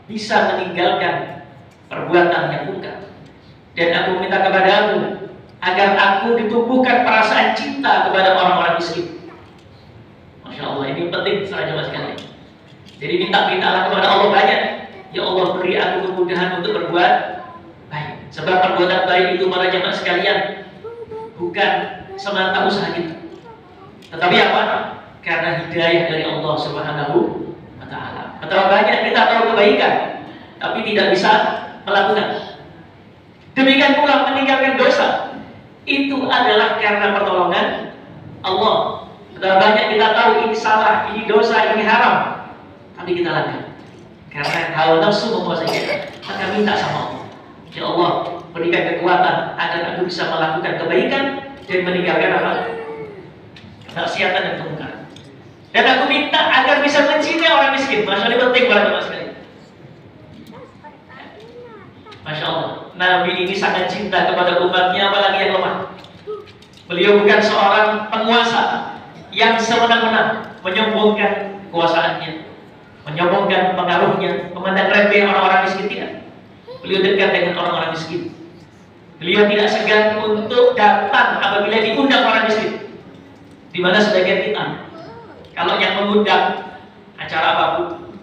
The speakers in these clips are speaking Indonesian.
bisa meninggalkan perbuatan yang munkar. Dan aku minta kepadamu agar aku ditumbuhkan perasaan cinta kepada orang-orang miskin. Masya Allah, ini penting para jemaah sekalian. Jadi minta-mintalah kepada Allah banyak. Ya Allah, beri aku kemudahan untuk berbuat baik. Sebab perbuatan baik itu para jemaah sekalian bukan semata usaha kita, tetapi apa? Karena hidayah dari Allah Subhanahu wa Ta'ala. Betapa banyak kita tahu kebaikan, tapi tidak bisa melakukan. Demikian pula meninggalkan dosa, itu adalah karena pertolongan Allah. Betapa banyak kita tahu ini salah, ini dosa, ini haram, tapi kita lakukan karena hawa nafsu menguasai kita. Maka minta sama Allah, ya Allah, berikan kekuatan agar aku bisa melakukan kebaikan dan meninggalkan apa? Maksiatan dan kemungkaran. Dan aku minta agar bisa mencintai orang miskin. Masya Allah, penting banget mas sekali. Masya Allah, Nabi ini sangat cinta kepada umatnya, apalagi yang lemah. Beliau bukan seorang penguasa yang semena-mena menyombongkan kekuasaannya, menyombongkan pengaruhnya, memandang remeh orang-orang miskin, tidak. Beliau dekat dengan orang-orang miskin. Beliau tidak segan untuk datang apabila diundang orang miskin. Di mana sebagian kita, kalau yang mengundang acara apapun,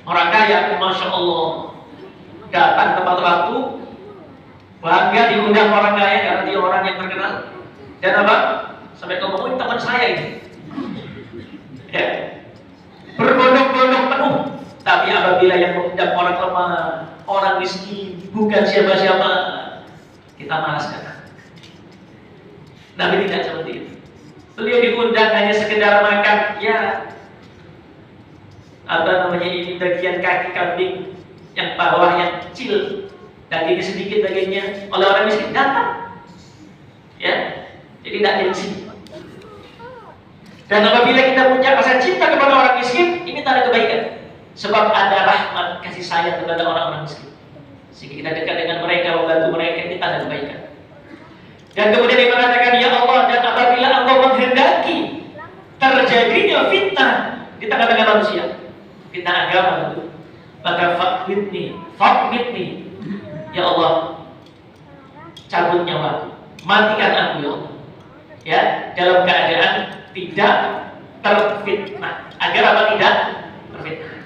orang kaya, masya Allah, datang tepat waktu, bangga diundang orang kaya karena dia orang yang terkenal. Dan apa? Sampai ngomongin teman saya ini, ya, berbondong-bondong penuh. Tapi apabila yang mengundang orang lemah, orang miskin, bukan siapa-siapa, kita malas kan? Nabi tidak seperti itu. Beliau diundang hanya sekedar makan, ya, apa namanya ini, bagian kaki kambing yang bawah yang kecil, dagingnya sedikit dagingnya, oleh orang miskin datang, ya, jadi tidak gengsi. Dan apabila kita punya rasa cinta kepada orang miskin, ini tanda kebaikan. Sebab ada rahmat kasih sayang kepada orang-orang miskin. Sehingga kita dekat dengan mereka, membantu mereka, ini tanda kebaikan. Dan kemudian dia mengatakan, ya Allah, dan apabila Engkau menghendaki terjadinya fitnah di tengah-tengah manusia, fitnah agama itu, maka fakmitni, ya Allah, cabut nyawaku, matikan aku ya Allah, ya, dalam keadaan tidak terfitnah. Agar apa? Tidak terfitnah.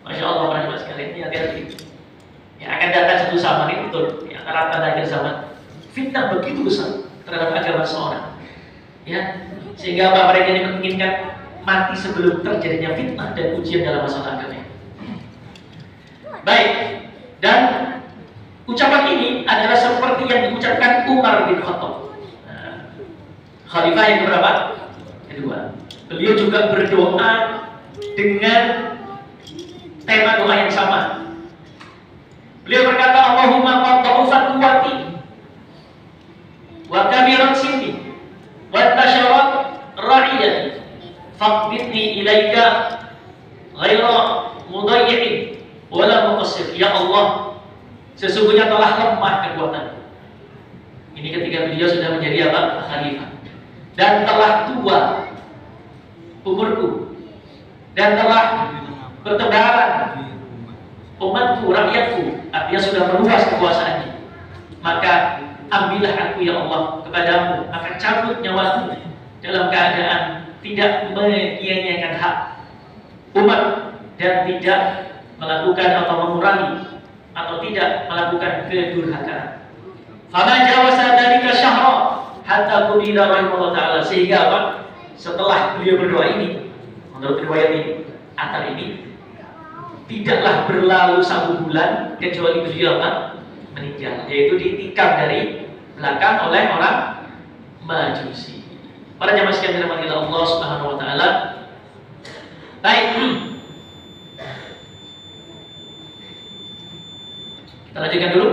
Masya Allah, para jemaah sekalian, ini hati-hati. Ya, akan datang satu zaman, ini betul, ya, antara tanda akhir zaman. Fitnah begitu besar terhadap agama seorang, ya, sehingga apa, mereka ini menginginkan mati sebelum terjadinya fitnah dan ujian dalam masalah agama. Baik, dan ucapan ini adalah seperti yang diucapkan Umar bin Khattab, khalifah yang keberapa? Kedua. Beliau juga berdoa dengan tema doa yang sama. Beliau berkata, Allahumma qad dha'ufat quwwati wa kabirat sinni wa tasharat ra'iyati faqbidni ilaika ghaira mudayyi'in wala muqassir. Ya Allah, sesungguhnya telah lemah kekuatan. Ini ketika beliau sudah menjadi apa? Khalifah. Dan telah tua umurku, dan telah bertebaran umatku, rakyatku, artinya sudah meluas kekuasaannya. Maka ambillah aku ya Allah kepadamu, maka cabut nyawaku dalam keadaan tidak menyia-nyiakan hak umat dan tidak melakukan atau mengurangi atau tidak melakukan kedurhakaan. Fama jawasa dzalika syahra hatta qudira rahimahullah ta'ala. Sehingga apa? Setelah beliau berdoa ini, menurut riwayat ini, atar ini, tidaklah berlalu 1 bulan kecuali beliau apa? Meninggal, yaitu ditikam dari belakang oleh orang Majusi. Para jamaah sekalian dirahmati Allah Subhanahu wa taala. Baik. Kita lanjutkan dulu.